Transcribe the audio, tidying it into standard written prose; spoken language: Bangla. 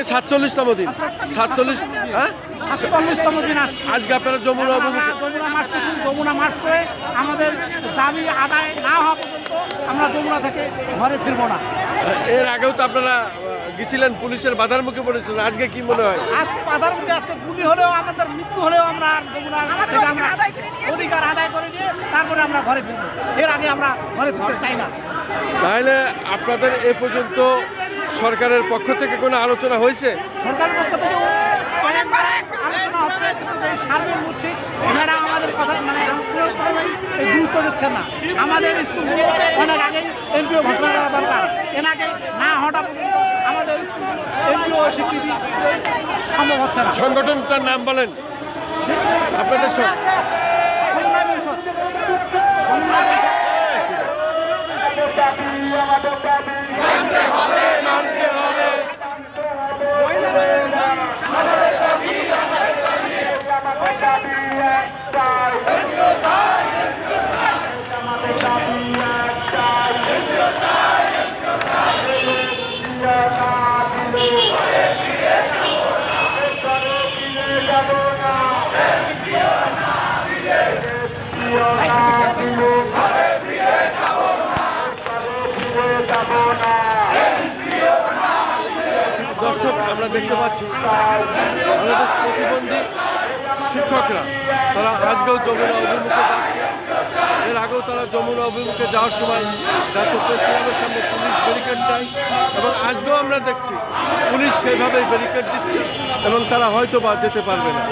47তম দিন, 47 হ্যাঁ 47তম দিন। আজকে আপনারা যমুনা অভিমুখে যমুনা মার্চ করছি। যমুনা মার্চ করে আমাদের দাবি আদায় না হওয়া পর্যন্ত আমরা যমুনা থেকে ঘরে ফিরবো না। এর আগেও তো আপনারা গেছিলেন, পুলিশের বাধার মুখে পড়েছিলেন, আজকে কি মনে হয়? আজকে বাধার মুখে, আজকে গুলি হলেও আমাদের মৃত্যু হলেও আমরা যমুনা থেকে আমরা অধিকার আদায় করে নিয়ে তারপরে আমরা ঘরে ফিরবো। এর আগে আমরা ঘরে ফিরতে চাই না। তাহলে আপনাদের এ পর্যন্ত সরকারের পক্ষ থেকে কোনো আলোচনা হয়েছে? সরকারের পক্ষ থেকে অনেকবার আলোচনা হচ্ছে, কিন্তু এই সার্বল বুঝছি এনারা আমাদের কথা মানে এই গুরুত্ব দিচ্ছেন না। আমাদের স্কুলগুলো অনেক আগেই এমপিও ঘোষণা দেওয়া দরকার। এনাকে না হওয়া পর্যন্ত আমাদের স্কুলগুলো এমপিও স্বীকৃতি সম্ভব হচ্ছে না। সংগঠনটার নাম বলেন আপনাদের সংগ্রামী ঔষধ। সংগ্রামী ঔষধ। দর্শক, আমরা দেখতে পাচ্ছি বাংলাদেশ প্রতিবন্ধী শিক্ষকরা তারা আজকেও যমুনা অভিমুখে যাচ্ছে। এর আগেও তারা যমুনা অভিমুখে যাওয়ার সময় জাতীয় প্রেস ক্লাবের সামনে পুলিশ ব্যারিকেড দেয়, এবং আজকেও আমরা দেখছি পুলিশ সেভাবেই ব্যারিকেড দিচ্ছে এবং তারা হয়তো বা যেতে পারবে না।